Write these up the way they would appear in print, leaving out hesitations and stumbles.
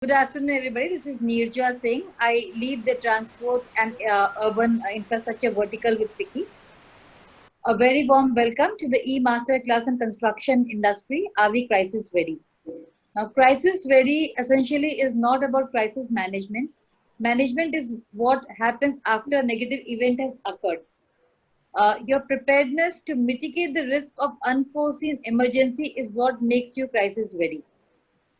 Good afternoon, everybody. This is Neerja Singh. I lead the transport and urban infrastructure vertical with FICCI. A very warm welcome to the e-masterclass and construction industry. Are we crisis ready? Now, crisis ready essentially is not about crisis management. Management is what happens after a negative event has occurred. Your preparedness to mitigate the risk of unforeseen emergency is what makes you crisis ready.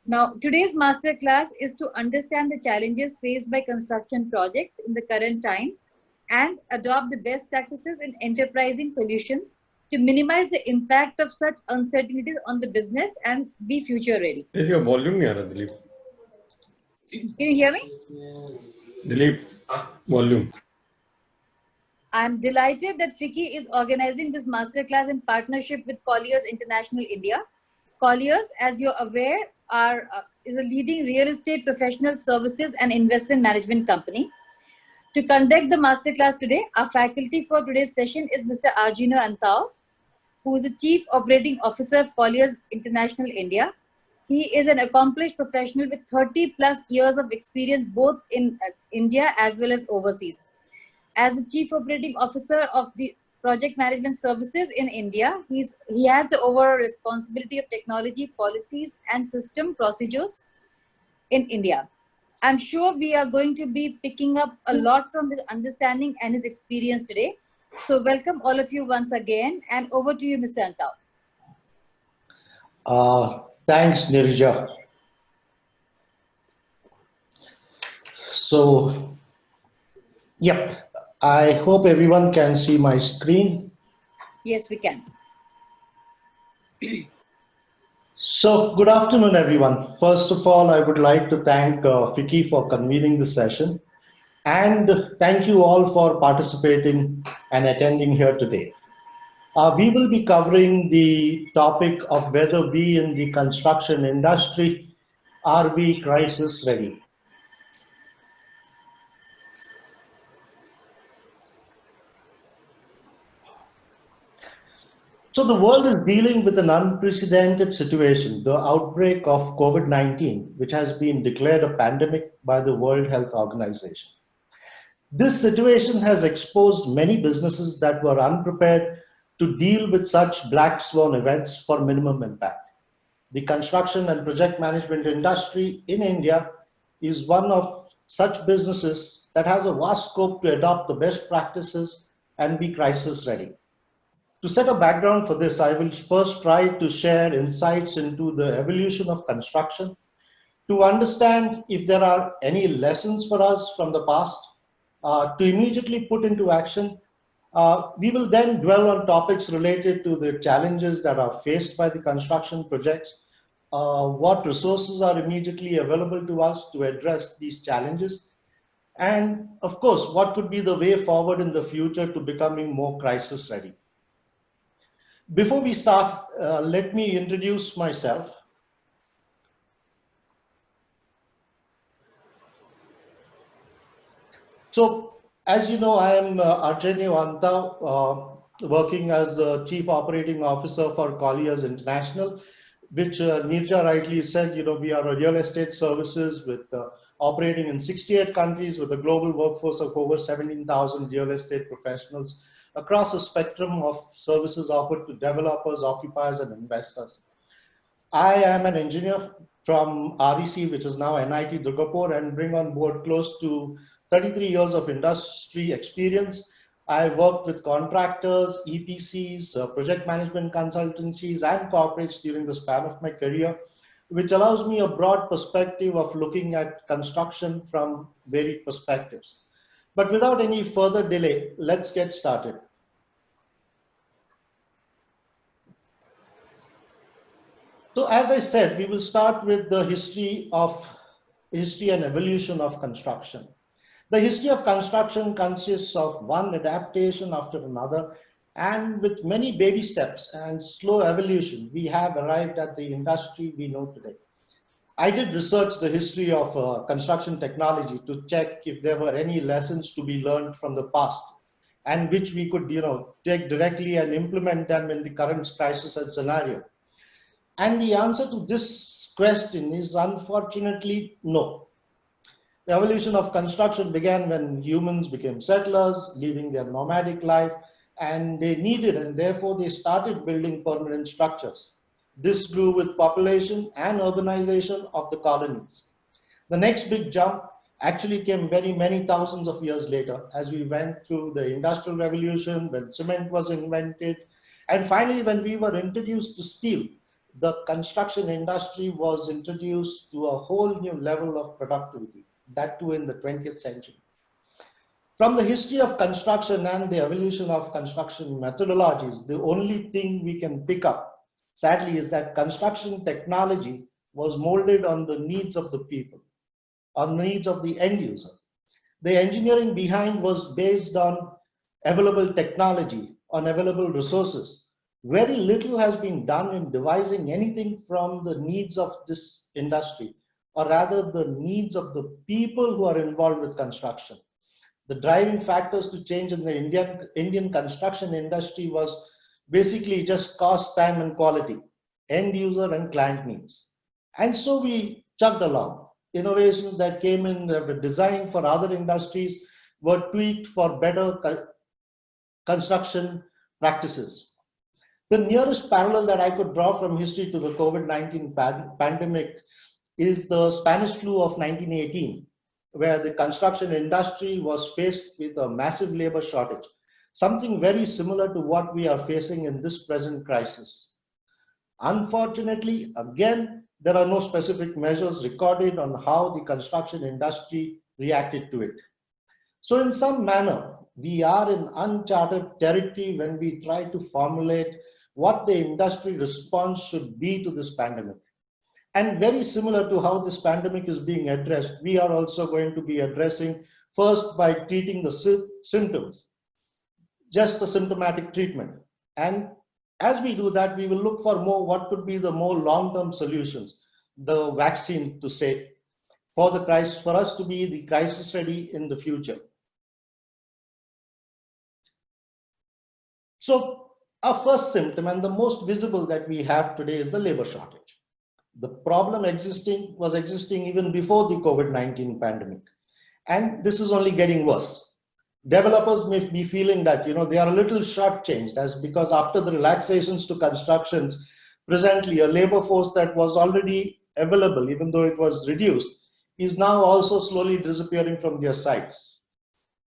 Now, today's masterclass is to understand the challenges faced by construction projects in the current times and adopt the best practices in enterprising solutions to minimize the impact of such uncertainties on the business and be future ready. Is your volume नहीं आ रहा Dilip? Can you hear me? Dilip, volume. I'm delighted that FICCI is organizing this masterclass in partnership with Colliers International India. Colliers, as you're aware, is a leading real estate professional services and investment management company. To conduct the masterclass today, our faculty for today's session is Mr. Argenio Antao, who is the Chief Operating Officer of Colliers International India. He is an accomplished professional with 30 plus years of experience both in India as well as overseas. As the Chief Operating Officer of the Project Management Services in India, he has the overall responsibility of technology, policies, and system procedures in India. I'm sure we are going to be picking up a lot from his understanding and his experience today. So welcome all of you once again, and over to you, Mr. Antao. Thanks, Nirja. So, yep, I hope everyone can see my screen. Yes, we can. So, good afternoon, everyone. First of all, I would like to thank FICCI for convening this session. And thank you all for participating and attending here today. We will be covering the topic of whether we in the construction industry are we crisis ready. So the world is dealing with an unprecedented situation, the outbreak of COVID-19, which has been declared a pandemic by the World Health Organization. This situation has exposed many businesses that were unprepared to deal with such black swan events for minimum impact. The construction and project management industry in India is one of such businesses that has a vast scope to adopt the best practices and be crisis ready. To set a background for this, I will first try to share insights into the evolution of construction to understand if there are any lessons for us from the past to immediately put into action. We will then dwell on topics related to the challenges that are faced by the construction projects, what resources are immediately available to us to address these challenges, and of course, what could be the way forward in the future to becoming more crisis ready. Before we start, let me introduce myself. So, as you know, I am Argenio Antao, working as the Chief Operating Officer for Colliers International, which Nirja rightly said, we are a real estate services with operating in 68 countries with a global workforce of over 17,000 real estate professionals across a spectrum of services offered to developers, occupiers, and investors. I am an engineer from REC, which is now NIT Durgapur, and bring on board close to 33 years of industry experience. I worked with contractors, EPCs, project management consultancies, and corporates during the span of my career, which allows me a broad perspective of looking at construction from varied perspectives. But without any further delay, let's get started. So as I said, we will start with the history and evolution of construction. The history of construction consists of one adaptation after another, and with many baby steps and slow evolution, we have arrived at the industry we know today. I did research the history of construction technology to check if there were any lessons to be learned from the past and which we could, take directly and implement them in the current crisis and scenario. And the answer to this question is unfortunately no. The evolution of construction began when humans became settlers, living their nomadic life, and they needed and therefore they started building permanent structures. This grew with population and urbanization of the colonies. The next big jump actually came very many thousands of years later as we went through the Industrial Revolution, when cement was invented, and finally when we were introduced to steel. The construction industry was introduced to a whole new level of productivity, that too in the 20th century. From the history of construction and the evolution of construction methodologies, the only thing we can pick up, sadly, is that construction technology was molded on the needs of the people, on the needs of the end user. The engineering behind was based on available technology, on available resources. Very little has been done in devising anything from the needs of this industry, or rather the needs of the people who are involved with construction. The driving factors to change in the Indian construction industry was basically just cost, time, and quality, end user and client needs. And so we chugged along. Innovations that came in that were designed for other industries were tweaked for better construction practices. The nearest parallel that I could draw from history to the COVID-19 pandemic is the Spanish flu of 1918, where the construction industry was faced with a massive labor shortage, something very similar to what we are facing in this present crisis. Unfortunately, again, there are no specific measures recorded on how the construction industry reacted to it. So in some manner, we are in uncharted territory when we try to formulate what the industry response should be to this pandemic. And very similar to how this pandemic is being addressed, we are also going to be addressing first by treating the symptoms, just a symptomatic treatment. And as we do that, we will look for more what could be the more long-term solutions, the vaccine to say, for the crisis, for us to be the crisis ready in the future. So our first symptom and the most visible that we have today is the labor shortage. The problem was existing even before the COVID-19 pandemic. And this is only getting worse. Developers may be feeling that they are a little shortchanged, as because after the relaxations to constructions, presently a labor force that was already available, even though it was reduced, is now also slowly disappearing from their sites.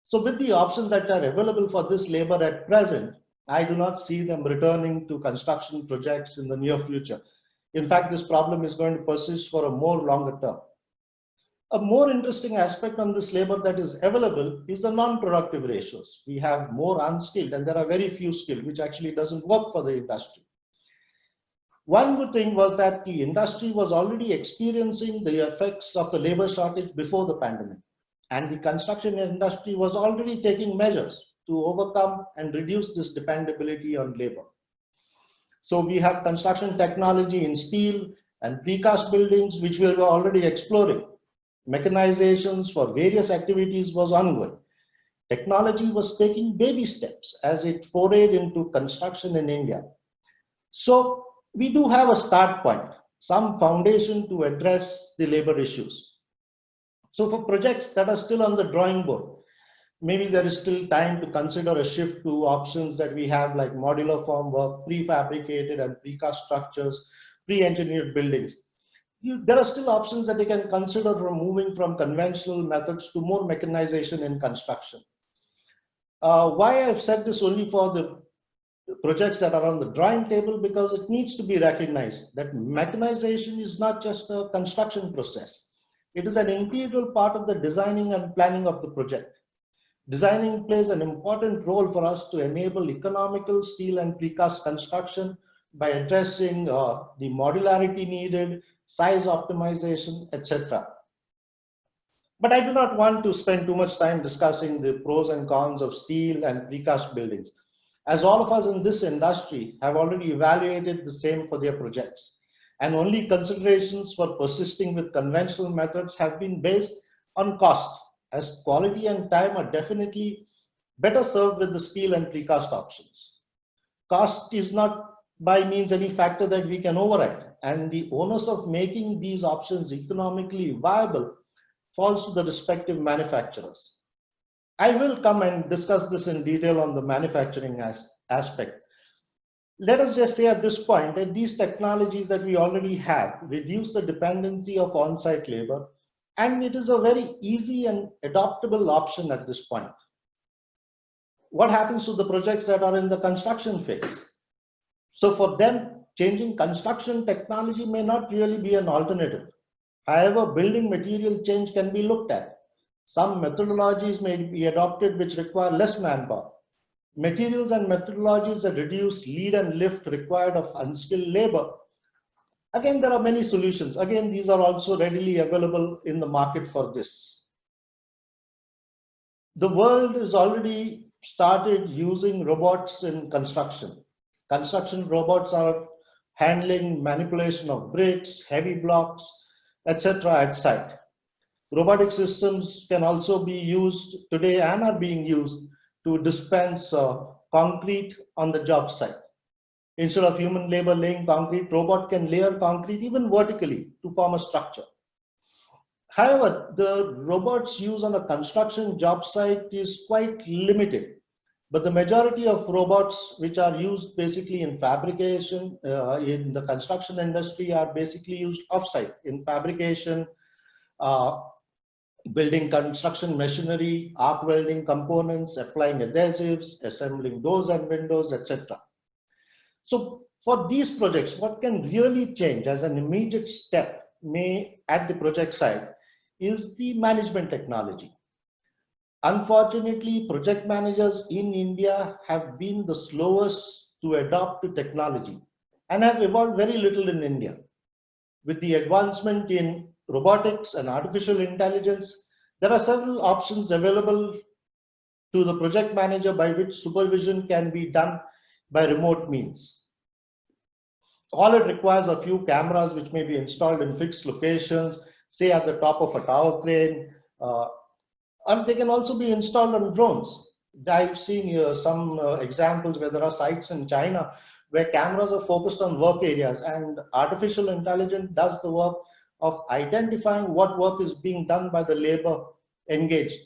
So with the options that are available for this labor at present, I do not see them returning to construction projects in the near future. In fact, this problem is going to persist for a more longer term. A more interesting aspect on this labor that is available is the non-productive ratios. We have more unskilled and there are very few skilled, which actually doesn't work for the industry. One good thing was that the industry was already experiencing the effects of the labor shortage before the pandemic. And the construction industry was already taking measures to overcome and reduce this dependability on labor. So we have construction technology in steel and precast buildings, which we were already exploring. Mechanizations for various activities was ongoing. Technology was taking baby steps as it forayed into construction in India. So we do have a start point, some foundation to address the labor issues. So for projects that are still on the drawing board, maybe there is still time to consider a shift to options that we have like modular formwork, prefabricated and precast structures, pre-engineered buildings. There are still options that you can consider for moving from conventional methods to more mechanization in construction. Why I've said this only for the projects that are on the drawing table, because it needs to be recognized that mechanization is not just a construction process. It is an integral part of the designing and planning of the project. Designing plays an important role for us to enable economical steel and precast construction by addressing the modularity needed, size optimization, etc. But I do not want to spend too much time discussing the pros and cons of steel and precast buildings, as all of us in this industry have already evaluated the same for their projects. And only considerations for persisting with conventional methods have been based on cost, as quality and time are definitely better served with the steel and precast options. Cost is not by means any factor that we can override, and the onus of making these options economically viable falls to the respective manufacturers. I will come and discuss this in detail on the manufacturing aspect. Let us just say at this point that these technologies that we already have reduce the dependency of on-site labor, and it is a very easy and adoptable option at this point. What happens to the projects that are in the construction phase? So for them, changing construction technology may not really be an alternative. However, building material change can be looked at. Some methodologies may be adopted which require less manpower. Materials and methodologies that reduce lead and lift required of unskilled labor. Again, there are many solutions. Again, these are also readily available in the market for this. The world has already started using robots in construction. Construction robots are handling manipulation of bricks, heavy blocks, etc. at site. Robotic systems can also be used today and are being used to dispense concrete on the job site. Instead of human labor laying concrete, robot can layer concrete even vertically to form a structure. However, the robots used on a construction job site is quite limited. But the majority of robots which are used basically in fabrication, in the construction industry, are basically used off-site in fabrication, building construction machinery, arc welding components, applying adhesives, assembling doors and windows, etc. So for these projects, what can really change as an immediate step at the project site is the management technology. Unfortunately, project managers in India have been the slowest to adopt to technology and have evolved very little in India. With the advancement in robotics and artificial intelligence, there are several options available to the project manager by which supervision can be done by remote means. All it requires are a few cameras which may be installed in fixed locations, say at the top of a tower crane, and they can also be installed on drones. I've seen some examples where there are sites in China where cameras are focused on work areas and artificial intelligence does the work of identifying what work is being done by the labor engaged,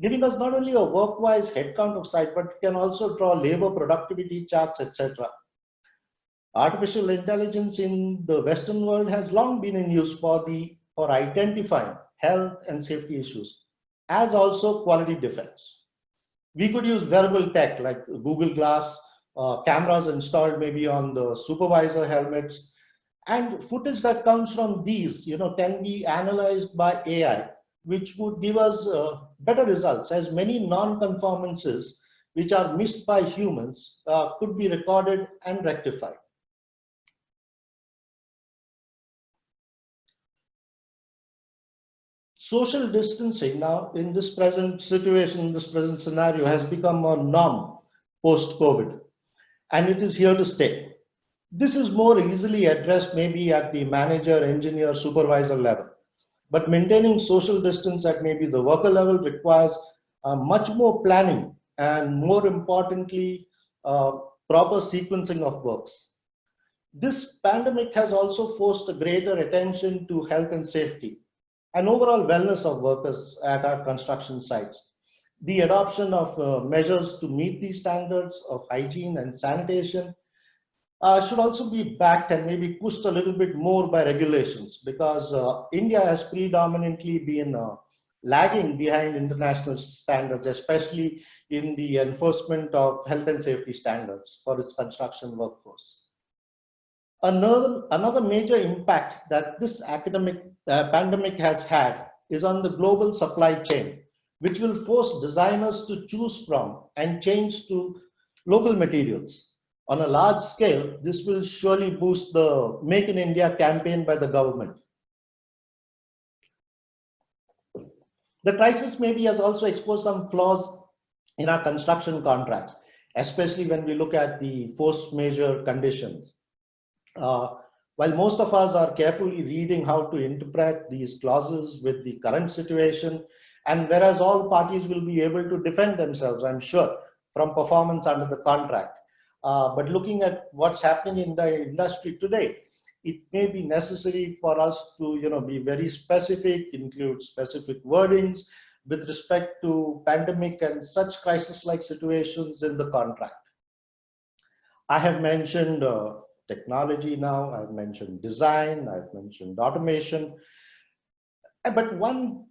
giving us not only a work-wise headcount of site, but can also draw labor productivity charts, etc. Artificial intelligence in the Western world has long been in use for identifying health and safety issues, as also quality defects. We could use wearable tech like Google Glass, cameras installed maybe on the supervisor helmets, and footage that comes from these, can be analyzed by AI, which would give us better results, as many non-conformances which are missed by humans could be recorded and rectified. Social distancing now in this present situation, in this present scenario, has become a norm post-COVID, and it is here to stay. This is more easily addressed maybe at the manager, engineer, supervisor level, but maintaining social distance at maybe the worker level requires much more planning and, more importantly, proper sequencing of works. This pandemic has also forced a greater attention to health and safety and overall wellness of workers at our construction sites. The adoption of measures to meet these standards of hygiene and sanitation should also be backed and maybe pushed a little bit more by regulations, because India has predominantly been lagging behind international standards, especially in the enforcement of health and safety standards for its construction workforce. Another major impact that this pandemic has had is on the global supply chain, which will force designers to choose from and change to local materials. On a large scale, this will surely boost the Make in India campaign by the government. The crisis maybe has also exposed some flaws in our construction contracts, especially when we look at the force majeure conditions. While most of us are carefully reading how to interpret these clauses with the current situation, and whereas all parties will be able to defend themselves, I'm sure, from performance under the contract. But looking at what's happening in the industry today, it may be necessary for us to, be very specific, include specific wordings with respect to pandemic and such crisis-like situations in the contract. I have mentioned technology now, I've mentioned design, I've mentioned automation, but one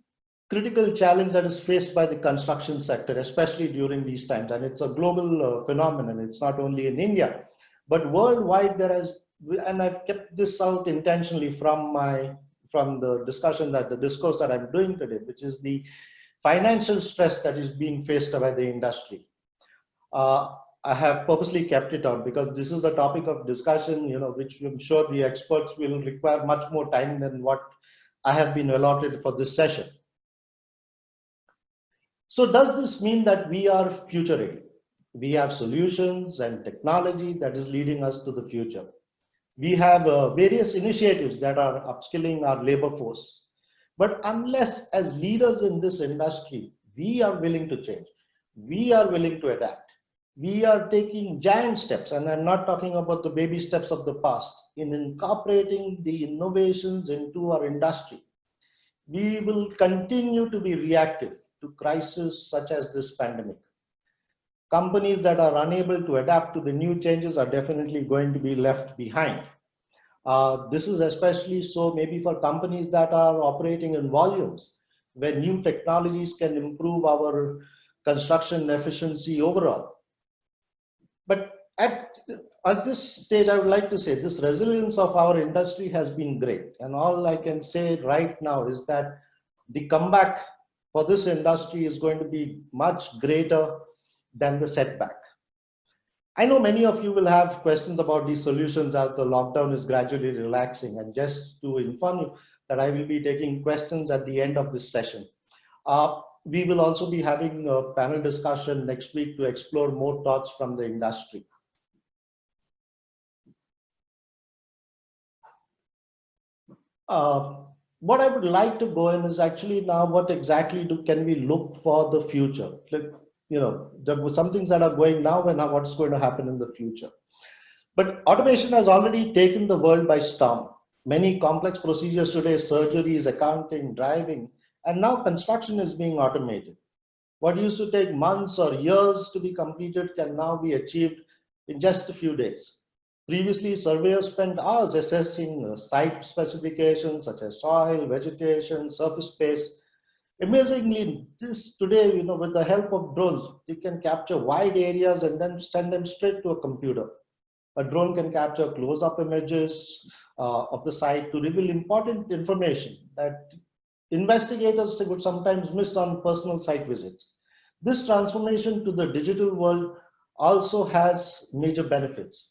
critical challenge that is faced by the construction sector, especially during these times, and it's a global phenomenon, it's not only in India, but worldwide there has, and I've kept this out intentionally from the discussion, that the discourse that I'm doing today, which is the financial stress that is being faced by the industry. I have purposely kept it out because this is a topic of discussion, which I'm sure the experts will require much more time than what I have been allotted for this session. So does this mean that we are future ready? We have solutions and technology that is leading us to the future. We have various initiatives that are upskilling our labor force. But unless as leaders in this industry, we are willing to change, we are willing to adapt, we are taking giant steps, and I'm not talking about the baby steps of the past, in incorporating the innovations into our industry, we will continue to be reactive to crises such as this pandemic. Companies that are unable to adapt to the new changes are definitely going to be left behind. This is especially so maybe for companies that are operating in volumes, where new technologies can improve our construction efficiency overall. But at this stage, I would like to say this resilience of our industry has been great. And all I can say right now is that the comeback for this industry is going to be much greater than the setback. I know many of you will have questions about these solutions as the lockdown is gradually relaxing. And just to inform you that I will be taking questions at the end of this session. We will also be having a panel discussion next week to explore more thoughts from the industry. What I would like to go in is actually now what exactly can we look for the future? Like, there were some things that are going now and now what's going to happen in the future. But automation has already taken the world by storm. Many complex procedures today, surgeries, accounting, driving, and now construction is being automated. What used to take months or years to be completed can now be achieved in just a few days. Previously, surveyors spent hours assessing site specifications such as soil, vegetation, surface space. Amazingly, this today, with the help of drones, they can capture wide areas and then send them straight to a computer. A drone can capture close-up images of the site to reveal important information that investigators would sometimes miss on personal site visits. This transformation to the digital world also has major benefits.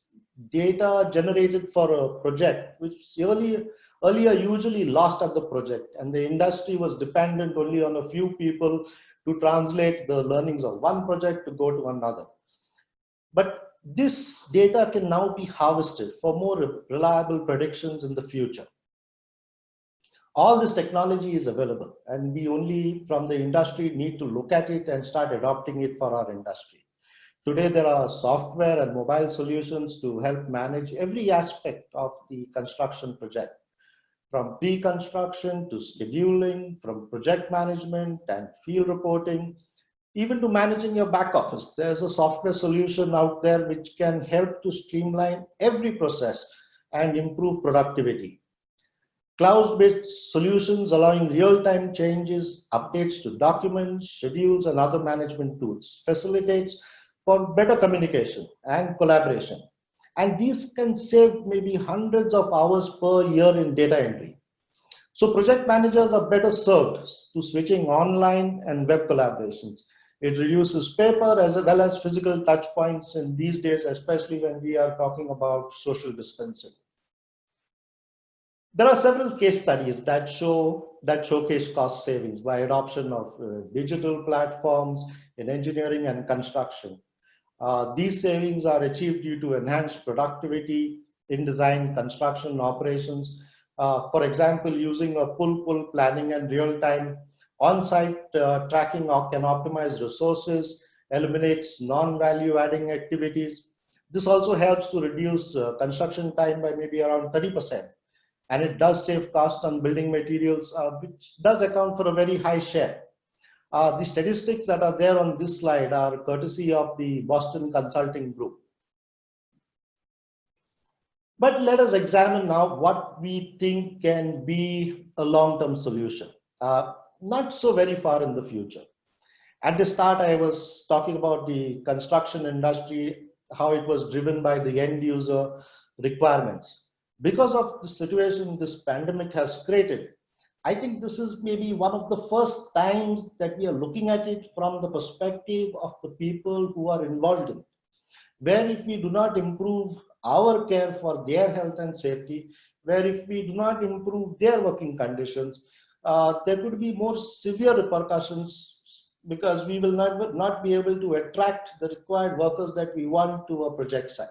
Data generated for a project, which earlier usually lost at the project, and the industry was dependent only on a few people to translate the learnings of one project to go to another. But this data can now be harvested for more reliable predictions in the future. All this technology is available, and we only from the industry need to look at it and start adopting it for our industry. Today, there are software and mobile solutions to help manage every aspect of the construction project, from pre-construction to scheduling, from project management and field reporting, even to managing your back office. There's a software solution out there which can help to streamline every process and improve productivity. Cloud-based solutions allowing real-time changes, updates to documents, schedules, and other management tools facilitates for better communication and collaboration. And these can save maybe hundreds of hours per year in data entry. So project managers are better served to switching online and web collaborations. It reduces paper as well as physical touch points in these days, especially when we are talking about social distancing. There are several case studies that showcase cost savings by adoption of digital platforms in engineering and construction. These savings are achieved due to enhanced productivity in design, construction, operations. For example, using a pull planning and real-time on-site tracking can optimize resources, eliminates non-value adding activities. This also helps to reduce construction time by maybe around 30%. And it does save cost on building materials, which does account for a very high share. The statistics that are there on this slide are courtesy of the Boston Consulting Group. But let us examine now what we think can be a long-term solution, not so very far in the future. At the start, I was talking about the construction industry, how it was driven by the end user requirements. Because of the situation this pandemic has created, I think this is maybe one of the first times that we are looking at it from the perspective of the people who are involved in it. Where if we do not improve our care for their health and safety, where if we do not improve their working conditions, there could be more severe repercussions because we will not be able to attract the required workers that we want to a project site.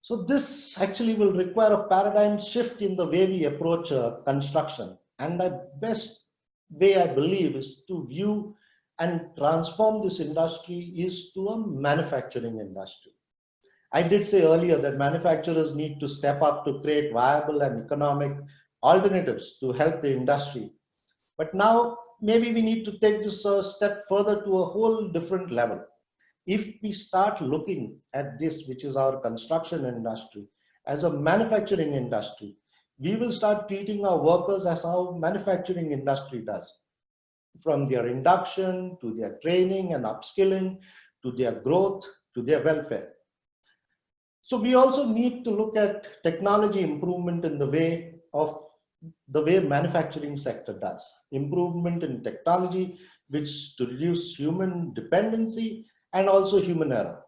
So this actually will require a paradigm shift in the way we approach construction. And the best way I believe is to view and transform this industry is to a manufacturing industry. I did say earlier that manufacturers need to step up to create viable and economic alternatives to help the industry. But now maybe we need to take this a step further to a whole different level. If we start looking at this, which is our construction industry, as a manufacturing industry, we will start treating our workers as how manufacturing industry does. From their induction to their training and upskilling, to their growth, to their welfare. So we also need to look at technology improvement in the way manufacturing sector does. Improvement in technology, which to reduce human dependency and also human error.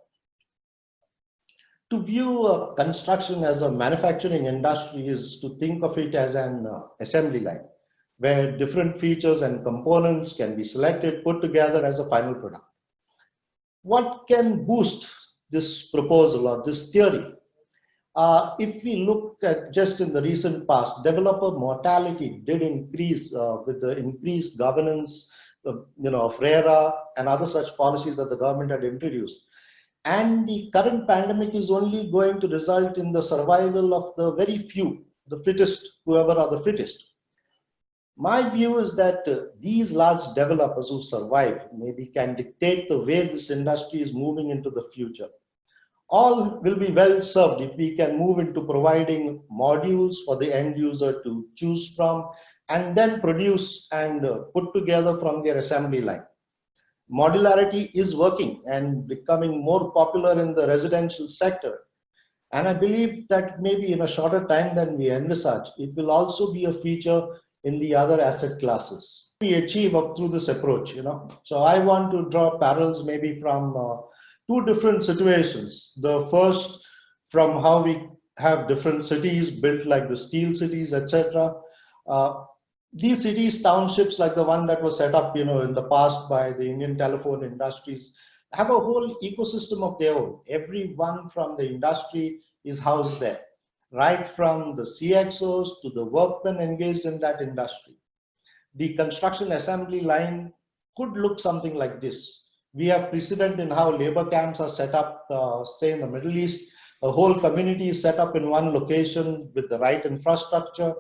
To view construction as a manufacturing industry is to think of it as an assembly line, where different features and components can be selected, put together as a final product. What can boost this proposal or this theory? If we look at just in the recent past, developer mortality did increase with the increased governance of RERA and other such policies that the government had introduced. And the current pandemic is only going to result in the survival of the very few, the fittest, whoever are the fittest. My view is that these large developers who survive maybe can dictate the way this industry is moving into the future. All will be well served if we can move into providing modules for the end user to choose from and then produce and put together from their assembly line. Modularity is working and becoming more popular in the residential sector. And I believe that maybe in a shorter time than we envisage, it will also be a feature in the other asset classes. We achieve up through this approach, So I want to draw parallels maybe from two different situations. The first, from how we have different cities built like the steel cities, etc. These cities, townships like the one that was set up, in the past by the Indian telephone industries, have a whole ecosystem of their own. Everyone from the industry is housed there, right from the CXOs to the workmen engaged in that industry. The construction assembly line could look something like this. We have precedent in how labor camps are set up, say in the Middle East. A whole community is set up in one location with the right infrastructure.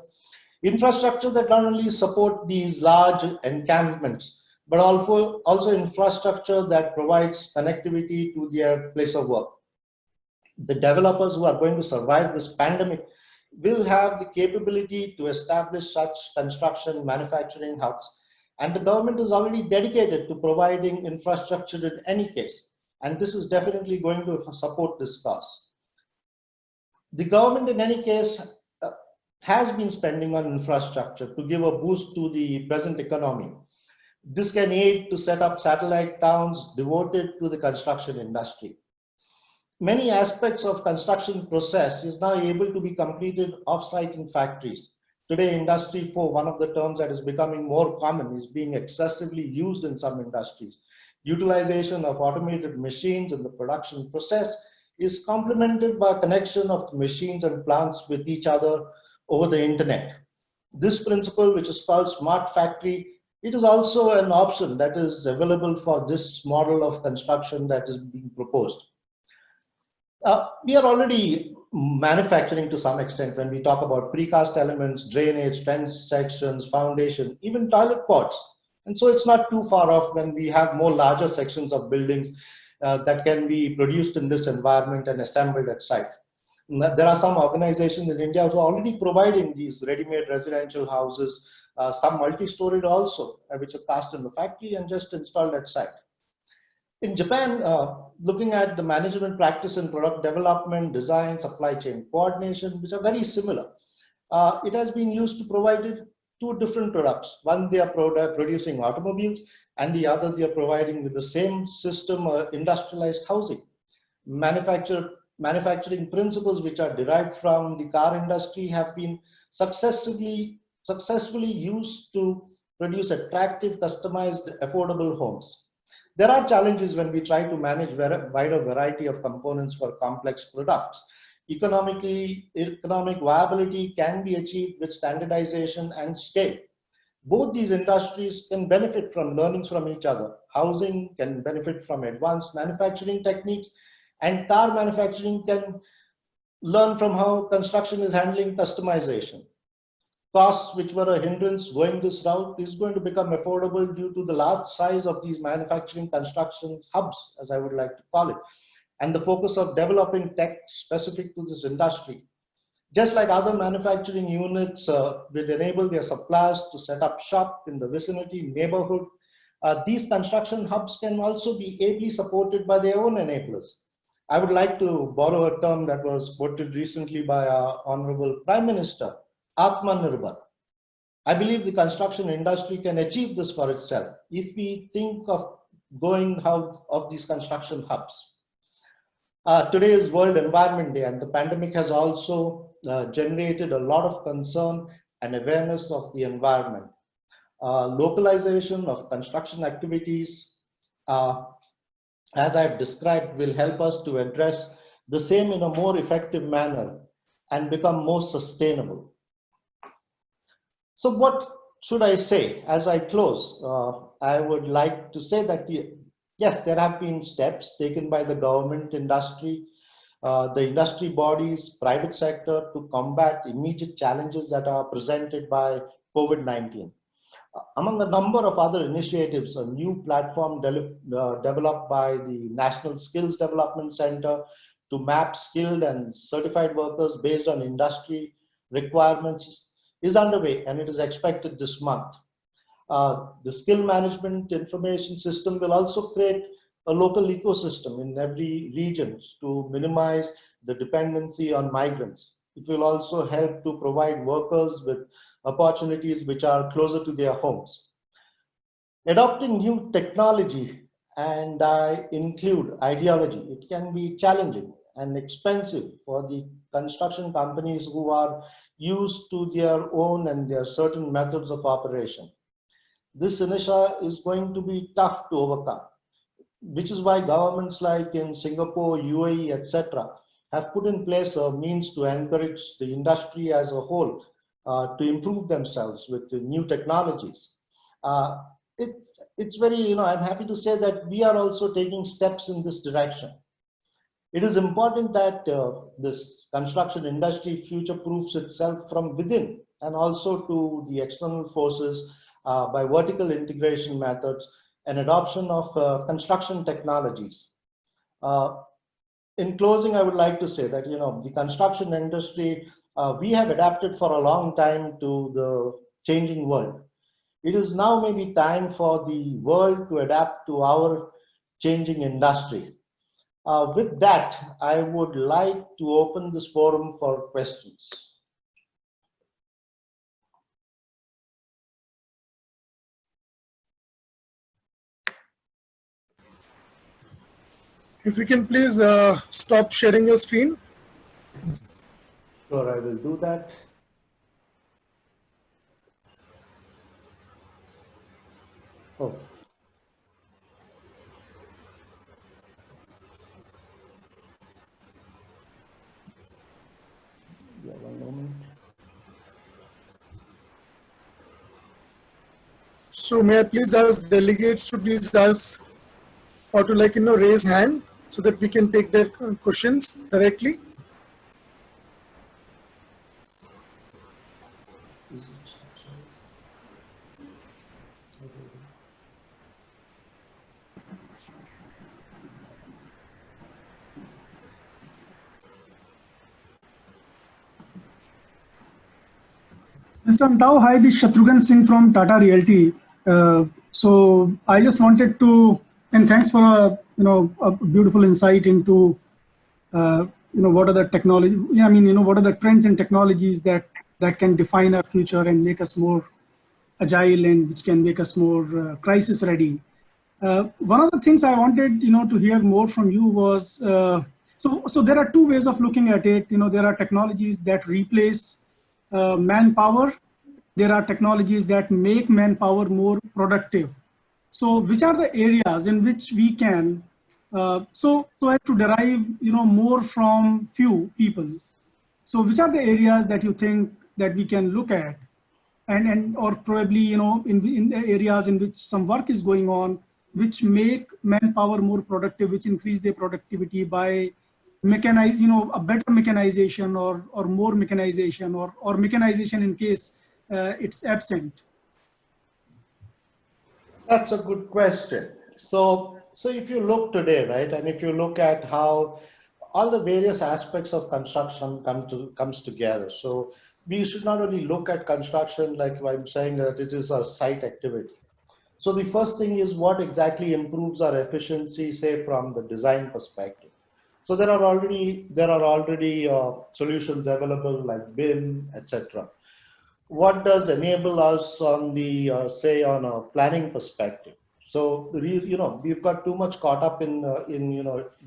Infrastructure that not only support these large encampments, but also infrastructure that provides connectivity to their place of work. The developers who are going to survive this pandemic will have the capability to establish such construction manufacturing hubs. And the government is already dedicated to providing infrastructure in any case. And this is definitely going to support this cause. The government in any case has been spending on infrastructure to give a boost to the present economy. This can aid to set up satellite towns devoted to the construction industry. Many aspects of construction process is now able to be completed off-site in factories. Today, Industry 4, one of the terms that is becoming more common, is being excessively used in some industries. Utilization of automated machines in the production process is complemented by connection of the machines and plants with each other over the internet. This principle, which is called smart factory, it is also an option that is available for this model of construction that is being proposed. We are already manufacturing to some extent when we talk about precast elements, drainage, trench sections, foundation, even toilet pots. And so it's not too far off when we have more larger sections of buildings that can be produced in this environment and assembled at site. There are some organizations in India who are already providing these ready-made residential houses, some multi-storied also, which are cast in the factory and just installed at site. In Japan, looking at the management practice in product development, design, supply chain coordination, which are very similar, it has been used to provide two different products. One, they are producing automobiles, and the other, they are providing with the same system industrialized housing. Manufacturing principles which are derived from the car industry have been successfully used to produce attractive, customized, affordable homes. There are challenges when we try to manage a wider variety of components for complex products. Economic viability can be achieved with standardization and scale. Both these industries can benefit from learnings from each other. Housing can benefit from advanced manufacturing techniques, and car manufacturing can learn from how construction is handling customization. Costs which were a hindrance going this route is going to become affordable due to the large size of these manufacturing construction hubs, as I would like to call it, and the focus of developing tech specific to this industry. Just like other manufacturing units which enable their suppliers to set up shop in the vicinity, neighborhood, these construction hubs can also be ably supported by their own enablers. I would like to borrow a term that was quoted recently by our Honorable Prime Minister, Atmanirbhar. I believe the construction industry can achieve this for itself if we think of going out of these construction hubs. Today is World Environment Day, and the pandemic has also generated a lot of concern and awareness of the environment. Localization of construction activities, as I've described, will help us to address the same in a more effective manner and become more sustainable. So what should I say as I close? I would like to say that yes, there have been steps taken by the government, industry, the industry bodies, private sector to combat immediate challenges that are presented by COVID-19. Among a number of other initiatives, a new platform developed by the National Skills Development Center to map skilled and certified workers based on industry requirements is underway, and it is expected this month. The skill management information system will also create a local ecosystem in every region to minimize the dependency on migrants. It will also help to provide workers with opportunities which are closer to their homes. Adopting new technology, and I include ideology, it can be challenging and expensive for the construction companies who are used to their own and their certain methods of operation. This inertia is going to be tough to overcome, which is why governments like in Singapore, UAE, etc., have put in place a means to encourage the industry as a whole to improve themselves with the new technologies. It's very, I'm happy to say that we are also taking steps in this direction. It is important that this construction industry future-proofs itself from within and also to the external forces by vertical integration methods and adoption of construction technologies. In closing, I would like to say that, the construction industry, we have adapted for a long time to the changing world. It is now maybe time for the world to adapt to our changing industry. With that, I would like to open this forum for questions. If you can please stop sharing your screen. Sure, I will do that. Oh. Yeah, one moment. So may I please ask delegates to please ask or to raise hand so that we can take their questions directly. Mr. Antao, hi, this is Shatrughan Singh from Tata Realty. So I just wanted to, and thanks for a beautiful insight into what are the technology. I mean, what are the trends and technologies that can define our future and make us more agile and which can make us more crisis ready. One of the things I wanted, to hear more from you was, so there are two ways of looking at it. There are technologies that replace manpower. There are technologies that make manpower more productive. So which are the areas in which we can, so as to derive, more from few people. So which are the areas that you think that we can look at, and or probably in the areas in which some work is going on, which make manpower more productive, which increase their productivity by mechanize, a better mechanization or more mechanization or mechanization in case it's absent. That's a good question. So if you look today, right, and if you look at how all the various aspects of construction comes together, so we should not only look at construction like I'm saying that it is a site activity. So the first thing is what exactly improves our efficiency, say from the design perspective. So there are already solutions available like BIM, etc. What does enable us on the say on a planning perspective? So we've got too much caught up in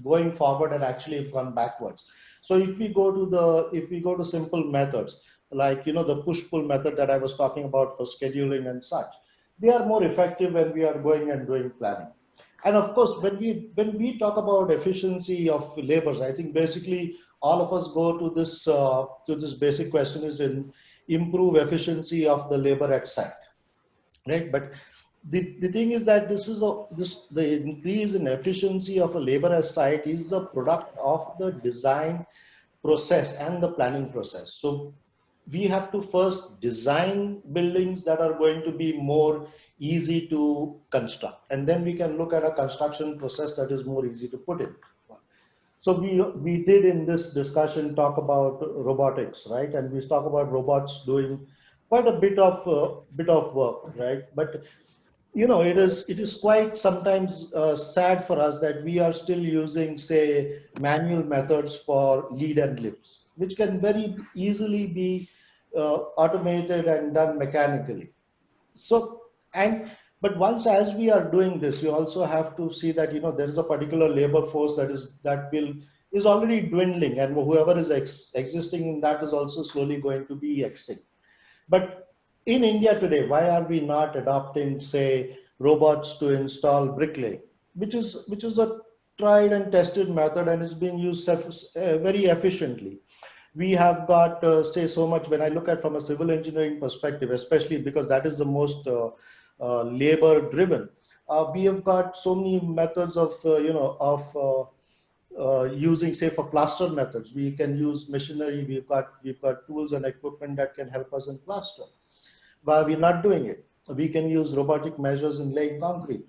going forward and actually have gone backwards. So if we go to simple methods like the push pull method that I was talking about for scheduling and such, they are more effective when we are going and doing planning. And of course, when we talk about efficiency of labors, I think basically all of us go to this basic question is in improve efficiency of the labor at site, right? But the thing is that the increase in efficiency of a labor at site is the product of the design process and the planning process. So we have to first design buildings that are going to be more easy to construct, and then we can look at a construction process that is more easy to put in. So we did in this discussion talk about robotics, right? And we talk about robots doing quite a bit of work, right? But it is quite sometimes sad for us that we are still using, say, manual methods for lead and lifts, which can very easily be automated and done mechanically. So, and but once as we are doing this, we also have to see that there is a particular labor force that is already dwindling, and whoever is existing in that is also slowly going to be extinct. But in India today, why are we not adopting, say, robots to install bricklaying, which is a tried and tested method and is being used very efficiently. We have got, say, so much when I look at from a civil engineering perspective, especially because that is the most labor driven. We have got so many methods of, using, say, for plaster methods. We can use machinery. We've got tools and equipment that can help us in plaster. But we're not doing it. We can use robotic measures in laying concrete.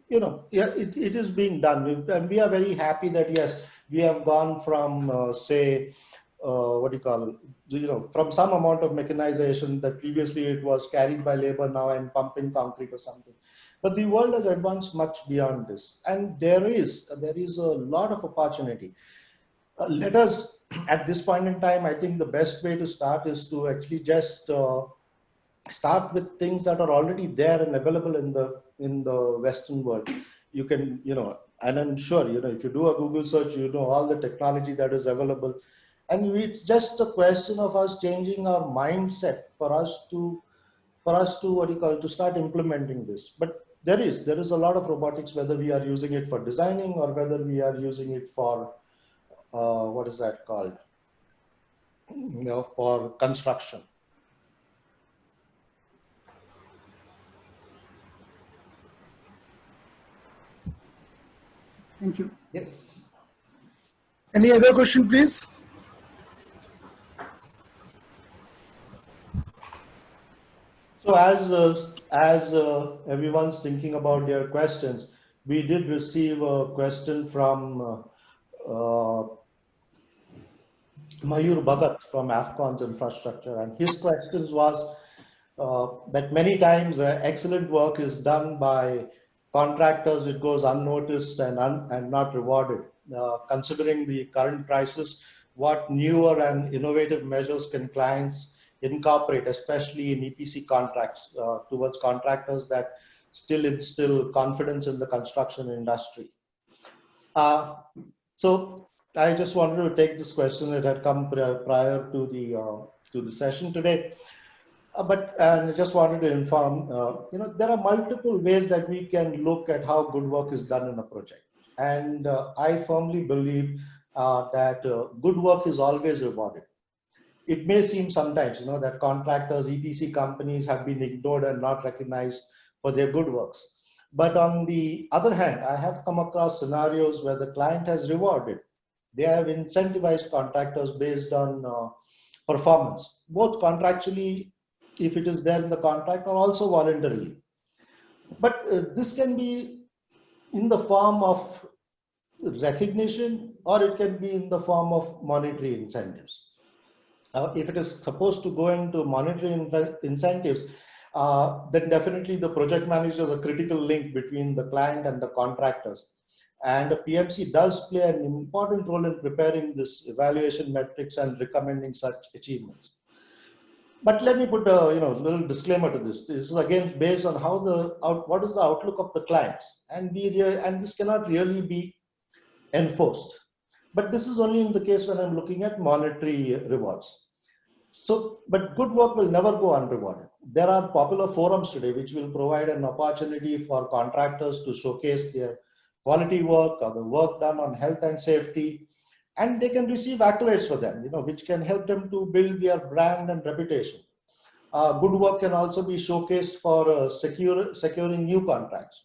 Yeah, it is being done, and we are very happy that yes, we have gone from say what do you call it, from some amount of mechanization that previously it was carried by labor, now I'm pumping concrete or something. But the world has advanced much beyond this, and there is a lot of opportunity. Let us at this point in time, I think the best way to start is to actually just start with things that are already there and available in the Western world. You can, and I'm sure, if you do a Google search, all the technology that is available, and it's just a question of us changing our mindset for us to what do you call it, to start implementing this. But there is a lot of robotics, whether we are using it for designing or whether we are using it for what is that called, for construction. Thank you. Yes. Any other question, please? So as everyone's thinking about their questions, we did receive a question from Mayur Bhagat from Afcon's infrastructure, and his questions was that many times excellent work is done by contractors, it goes unnoticed and not rewarded. Considering the current crisis, what newer and innovative measures can clients incorporate, especially in EPC contracts, towards contractors that still instill confidence in the construction industry? Uh, so I just wanted to take this question that had come prior to the session today. But I just wanted to inform, there are multiple ways that we can look at how good work is done in a project. And I firmly believe that good work is always rewarded. It may seem sometimes, that contractors, EPC companies have been ignored and not recognized for their good works. But on the other hand, I have come across scenarios where the client has rewarded. They have incentivized contractors based on performance, both contractually, if it is there in the contract, or also voluntarily. But this can be in the form of recognition, or it can be in the form of monetary incentives. If it is supposed to go into monetary incentives, then definitely the project manager is a critical link between the client and the contractors. And the PMC does play an important role in preparing this evaluation metrics and recommending such achievements. But let me put a little disclaimer to this. This is again based on how what is the outlook of the clients, and this cannot really be enforced. But this is only in the case when I'm looking at monetary rewards. So, but good work will never go unrewarded. There are popular forums today which will provide an opportunity for contractors to showcase their quality work or the work done on health and safety, and they can receive accolades for them, which can help them to build their brand and reputation. Good work can also be showcased for securing new contracts.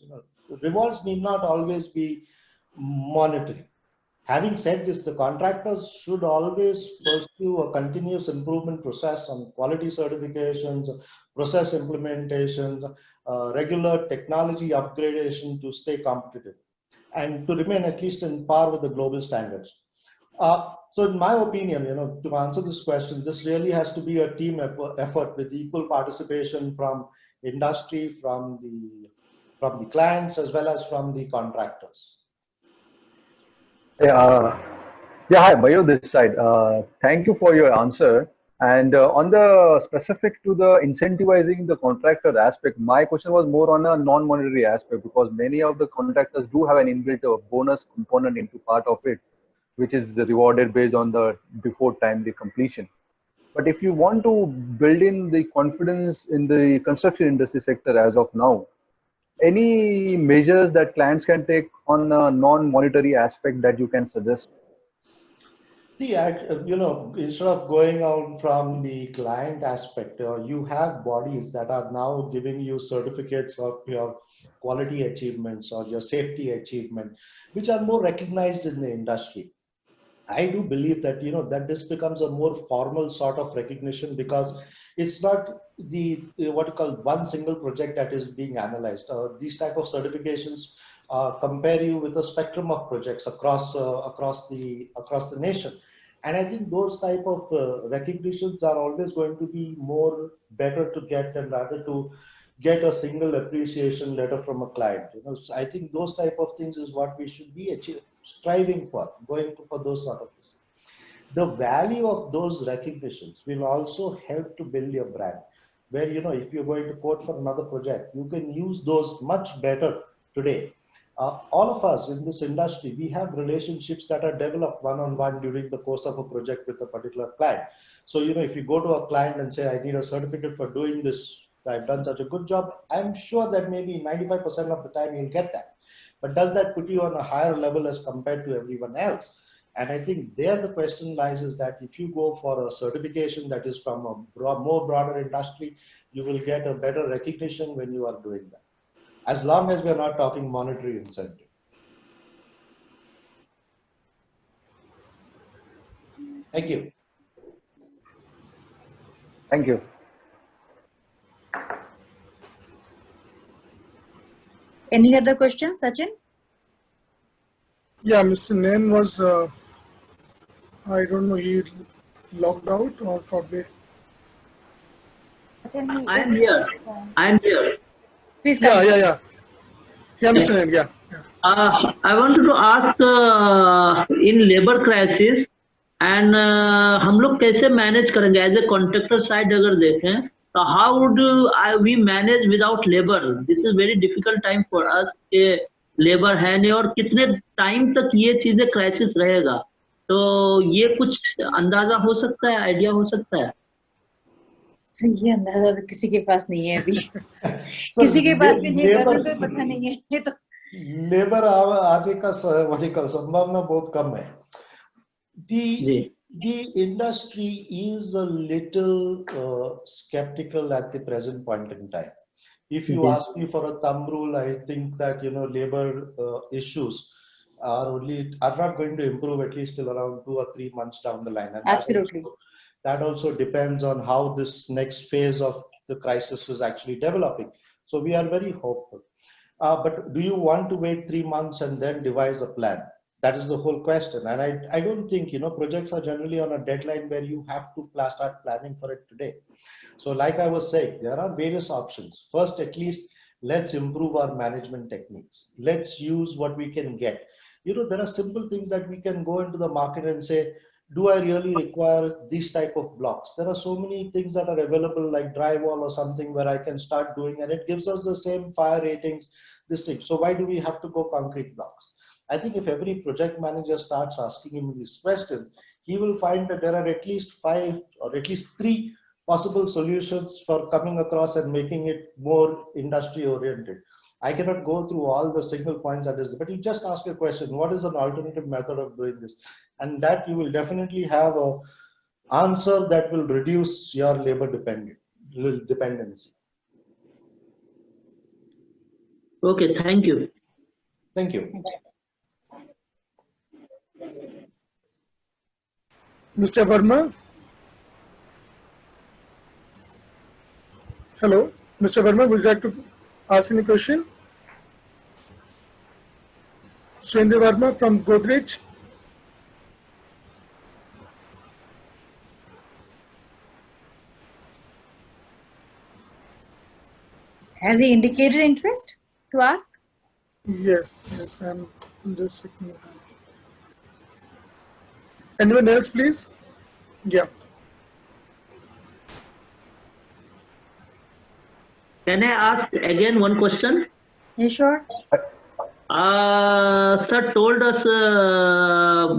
Rewards need not always be monetary. Having said this, the contractors should always pursue a continuous improvement process on quality certifications, process implementations, regular technology upgradation to stay competitive and to remain at least in par with the global standards. So in my opinion, to answer this question, this really has to be a team effort with equal participation from industry, from the clients, as well as from the contractors. Yeah, hi, Bayo this side. Thank you for your answer. And on the specific to the incentivizing the contractor aspect, my question was more on a non-monetary aspect, because many of the contractors do have an inbuilt bonus component into part of it, which is rewarded based on the before time the completion. But if you want to build in the confidence in the construction industry sector as of now, any measures that clients can take on a non-monetary aspect that you can suggest? See, instead of going out from the client aspect, you have bodies that are now giving you certificates of your quality achievements or your safety achievement, which are more recognized in the industry. I do believe that that this becomes a more formal sort of recognition, because it's not the what you call one single project that is being analyzed. These type of certifications compare you with a spectrum of projects across the nation, and I think those type of recognitions are always going to be more better to get than rather to get a single appreciation letter from a client. So I think those type of things is what we should be striving for, going for those sort of things. The value of those recognitions will also help to build your brand, where if you're going to quote for another project, you can use those much better today. All of us in this industry, we have relationships that are developed one-on-one during the course of a project with a particular client. So if you go to a client and say, I need a certificate for doing this, I've done such a good job, I'm sure that maybe 95% of the time you'll get that. But does that put you on a higher level as compared to everyone else? And I think there the question lies is that if you go for a certification that is from a more broader industry, you will get a better recognition when you are doing that, as long as we're not talking monetary incentive. Thank you. Thank you. Any other questions, Sachin? Yeah, Mr. Nain was, I don't know, he logged out or probably. I am here. I am here. Please Yeah, come. yeah, yeah. Yeah, Mr. Nain, yeah. I wanted to ask in labor crisis and हम लोग कैसे manage करेंगे as a contractor side अगर देखें तो how would we manage without labour this is very difficult time for us के labour है नहीं और कितने टाइम तक ये चीजें क्राइसिस रहेगा तो ये कुछ अंदाजा हो सकता है आइडिया हो सकता है ये अंदाजा तो किसी के पास नहीं है अभी किसी के पास भी नहीं है गवर्नमेंट को पता नहीं है ये तो लेबर आने का संभावना बहुत कम है The industry is a little skeptical at the present point in time. If you ask me for a thumb rule, I think that labor issues are not going to improve at least till around 2 or 3 months down the line. And absolutely. That also depends on how this next phase of the crisis is actually developing. So we are very hopeful. But do you want to wait 3 months and then devise a plan? That is the whole question. And I don't think, projects are generally on a deadline where you have to start planning for it today. So like I was saying, there are various options. First, at least, let's improve our management techniques. Let's use what we can get. There are simple things that we can go into the market and say, do I really require these type of blocks? There are so many things that are available like drywall or something where I can start doing, and it gives us the same fire ratings, this thing. So why do we have to go concrete blocks? I think if every project manager starts asking him these questions, he will find that there are at least 5 or at least 3 possible solutions for coming across and making it more industry oriented. I cannot go through all the single points that is, but you just ask a question, what is an alternative method of doing this? And that you will definitely have an answer that will reduce your labor dependency. Okay, thank you. Thank you. Mr. Verma? Hello, Mr. Verma, would you like to ask any question? Surendra Verma from Godrej. Has he indicated interest to ask? Yes, I'm just checking that. Anyone else, please? Yeah. Can I ask again one question? Yeah, sure. Sir told us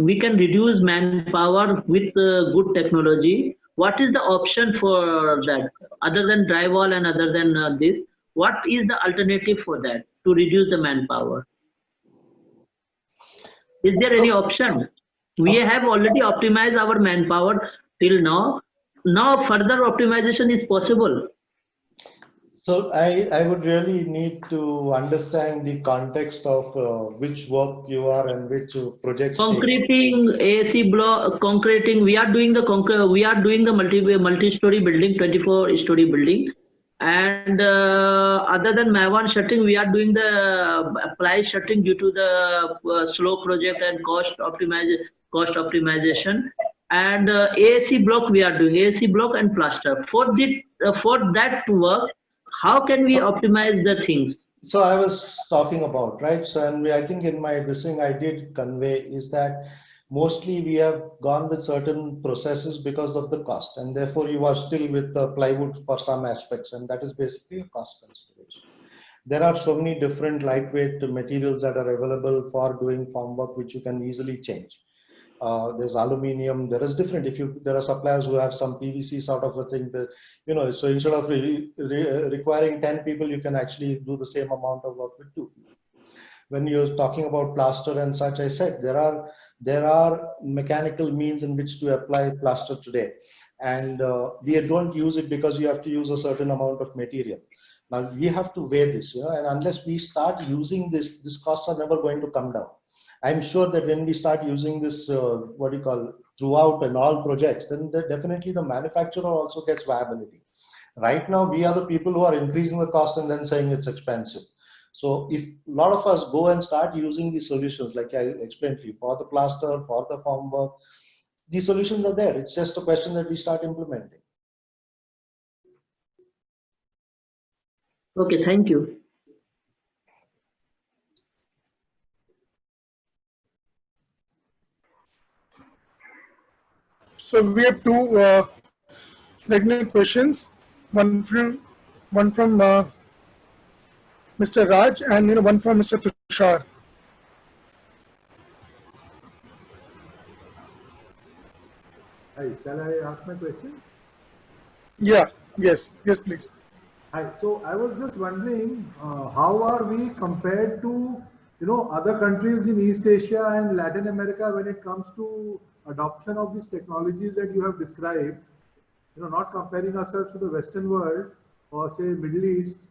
we can reduce manpower with good technology. What is the option for that? Other than drywall and other than this, what is the alternative for that to reduce the manpower? Is there any option? We have already optimized our manpower till now. Now further optimization is possible. So I would really need to understand the context of which work you are and which projects. Concreting, AC block, concreting. We are doing the multi-story building, 24-story building, and other than Mavan shutting, we are doing the ply shutting due to the slow project and cost optimization. And AC block we are doing AC block and plaster. For that work, how can we optimize the things? So I was talking about, right? So, and I think in this thing I did convey is that mostly we have gone with certain processes because of the cost, and therefore you are still with the plywood for some aspects, and that is basically a cost consideration. There are so many different lightweight materials that are available for doing formwork, which you can easily change. There's aluminium. There is different. There are suppliers who have some PVC sort of a thing that So instead of requiring 10 people, you can actually do the same amount of work with 2 people. When you're talking about plaster and such, I said there are mechanical means in which to apply plaster today, and we don't use it because you have to use a certain amount of material. Now we have to weigh this, and unless we start using this, these costs are never going to come down. I'm sure that when we start using this, throughout and all projects, then definitely the manufacturer also gets viability. Right now, we are the people who are increasing the cost and then saying it's expensive. So if a lot of us go and start using these solutions, like I explained to you, for the plaster, for the formwork, these solutions are there. It's just a question that we start implementing. Okay, thank you. So we have two pregnant questions. One from Mr. Raj, and one from Mr. Tushar. Hi, shall I ask my question? Yeah. Yes. Yes, please. Hi. So I was just wondering, how are we compared to other countries in East Asia and Latin America when it comes to adoption of these technologies that you have described? Not comparing ourselves to the Western world or say Middle East,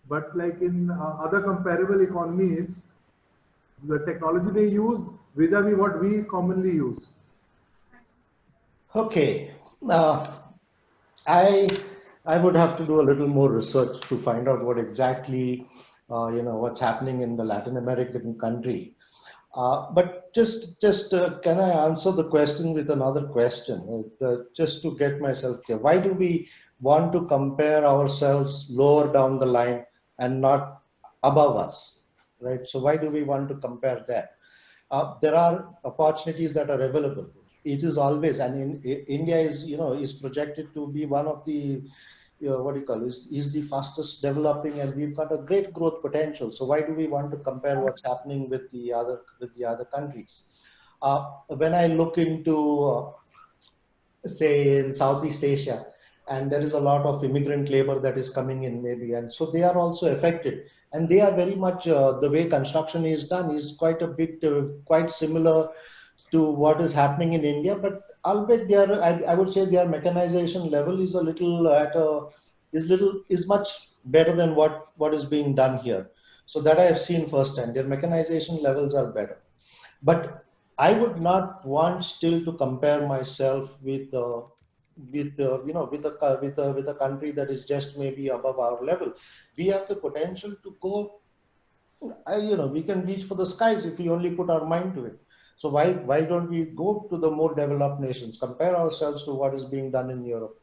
but like in other comparable economies, the technology they use vis-a-vis what we commonly use. Okay. I I would have to do a little more research to find out what exactly what's happening in the Latin American country. But just can I answer the question with another question, just to get myself clear? Why do we want to compare ourselves lower down the line and not above us, right? So why do we want to compare that? There are opportunities that are available. It is always, and India is projected to be one of the what do you call is the fastest developing, and we've got a great growth potential. So why do we want to compare what's happening with the other countries? When I look into say in Southeast Asia, and there is a lot of immigrant labor that is coming in maybe, and so they are also affected, and they are very much the way construction is done is quite a bit quite similar to what is happening in India, but albeit I would say their mechanization level is a little is much better than what is being done here. So that I have seen firsthand. Their mechanization levels are better, but I would not want still to compare myself with with a country that is just maybe above our level. We have the potential to go. We can reach for the skies if we only put our mind to it. So why don't we go to the more developed nations, compare ourselves to what is being done in Europe?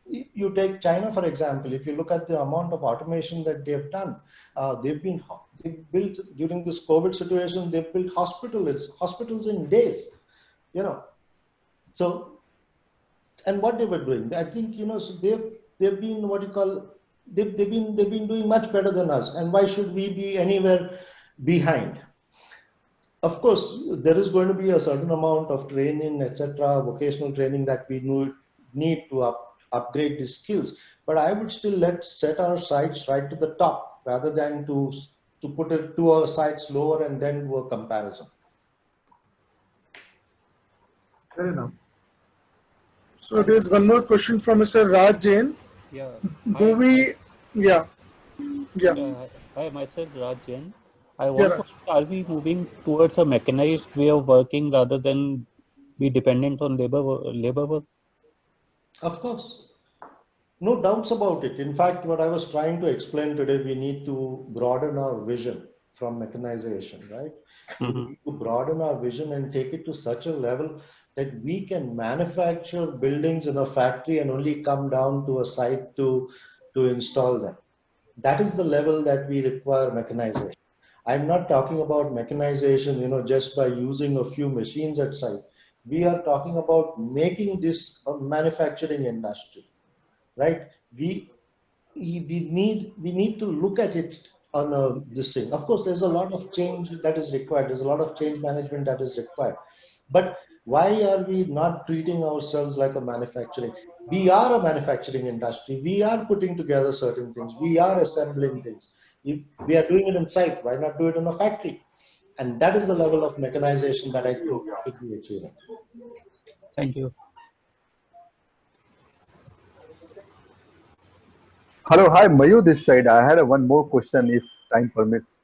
You take China, for example. If you look at the amount of automation that they've done, they've built during this COVID situation. They've built hospitals in days. So, and what they were doing, I think so they've been what you call they've been doing much better than us. And why should we be anywhere behind? Of course, there is going to be a certain amount of training, etc., vocational training that we need to upgrade these skills. But I would still set our sights right to the top rather than to put it to our sights lower and then do a comparison. Fair enough. So there's one more question from Mr. Raj Jain. Yeah. Do we? Yeah. Yeah. Hi, myself Raj Jain. I Yeah, want to Raj. ask, are we moving towards a mechanized way of working rather than be dependent on labor work? Of course, no doubts about it. In fact, what I was trying to explain today, we need to broaden our vision from mechanization, right? We need to broaden our vision and take it to such a level that we can manufacture buildings in a factory and only come down to a site to install them. That is the level that we require mechanization. I'm not talking about mechanization, just by using a few machines at site. We are talking about making this a manufacturing industry, right? We need to look at it on this thing. Of course, there's a lot of change that is required. There's a lot of change management that is required. But why are we not treating ourselves like a manufacturing? We are a manufacturing industry. We are putting together certain things. We are assembling things. If we are doing it in site, why not do it in a factory? And that is the level of mechanization that I think should be achieving. Thank you. Hello, hi, Mayu this side. I had one more question if time permits.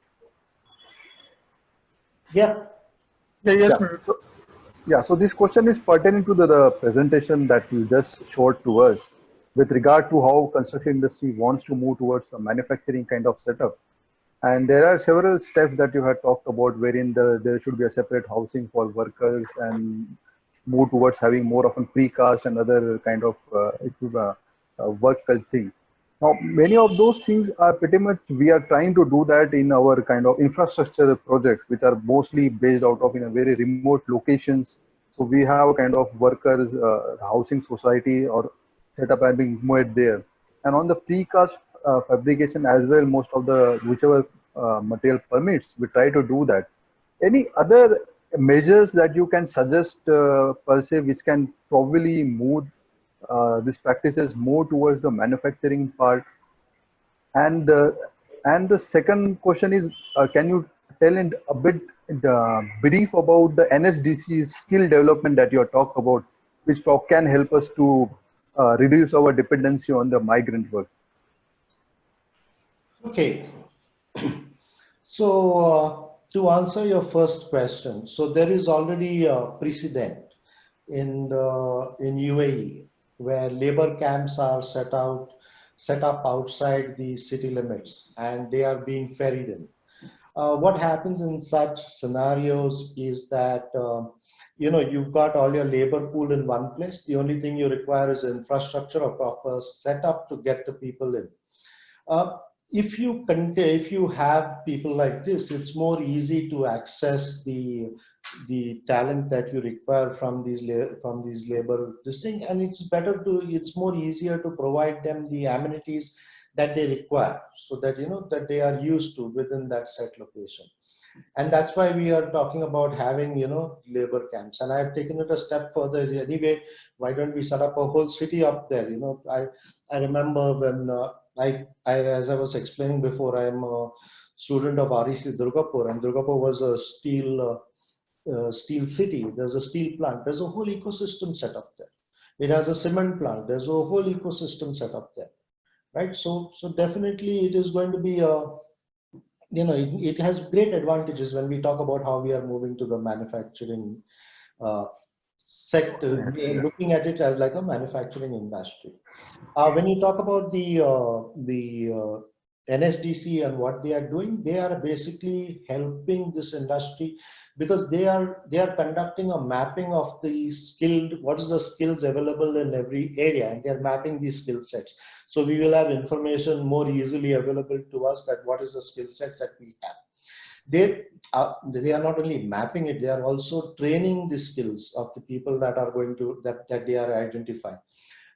Yeah. Yeah. Yes, Yeah. ma'am. Yeah, so this question is pertaining to the presentation that you just showed to us with regard to how construction industry wants to move towards a manufacturing kind of setup. And there are several steps that you had talked about wherein there should be a separate housing for workers and move towards having more of a precast and other kind of work thing. Now, many of those things are pretty much, we are trying to do that in our kind of infrastructure projects, which are mostly based out of in a very remote locations. So we have a kind of workers housing society or setup and being made there. And on the precast fabrication as well, most of the whichever material permits, we try to do that. Any other measures that you can suggest per se, which can probably move these practices more towards the manufacturing part? And the second question is, can you tell in a bit brief about the NSDC skill development that you talked about, which can help us to reduce our dependency on the migrant work? Okay. So to answer your first question, so there is already a precedent in UAE where labor camps are set up outside the city limits, and they are being ferried in. What happens in such scenarios is that you've got all your labor pool in one place. The only thing you require is infrastructure or proper setup to get the people in. If you have people like this, it's more easy to access the talent that you require from these labor this thing, and it's more easier to provide them the amenities that they require, so that that they are used to within that set location. And that's why we are talking about having labor camps. And I've taken it a step further. Anyway, why don't we set up a whole city up there? I remember when as I was explaining before, I am a student of REC Durgapur, and Durgapur was a steel city. There's a steel plant. There's a whole ecosystem set up there. It has a cement plant. There's a whole ecosystem set up there, right? So definitely it is going to be it has great advantages when we talk about how we are moving to the manufacturing sector. We are looking at it as like a manufacturing industry. When you talk about the NSDC and what they are doing, they are basically helping this industry because they are conducting a mapping of what is the skills available in every area, and they are mapping these skill sets. So we will have information more easily available to us that what is the skill sets that we have. They are not only mapping it, they are also training the skills of the people that are going to that they are identifying.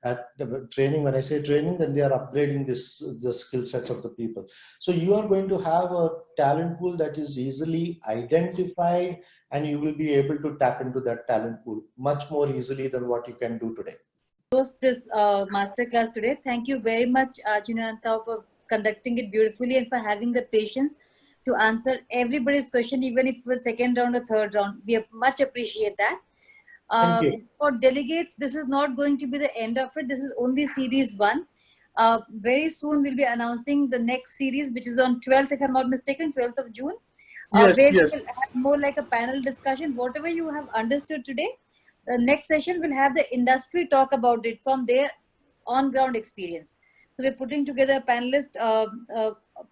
At the training, when I say training, then they are upgrading the skill sets of the people. So you are going to have a talent pool that is easily identified, and you will be able to tap into that talent pool much more easily than what you can do today. This masterclass today. Thank you very much, Argenio Antao, for conducting it beautifully and for having the patience to answer everybody's question, even if it was second round or third round. We much appreciate that. For delegates, this is not going to be the end of it. This is only series 1. Very soon we'll be announcing the next series, which is on 12th, if I'm not mistaken, 12th of June. Where we will have more like a panel discussion. Whatever you have understood today, the next session will have the industry talk about it from their on-ground experience. So we're putting together a panelist,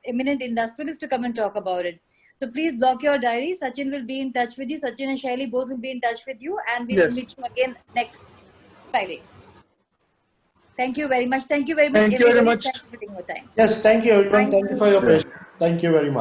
eminent industrialists to come and talk about it. So please block your diary. Sachin will be in touch with you. Sachin and Shaili both will be in touch with you, and we will meet you again next Friday. Thank you very much. Thank you very much. Thank you very much. Thank you for taking your time. Yes, thank you everyone. Thank you for your patience. Thank you very much.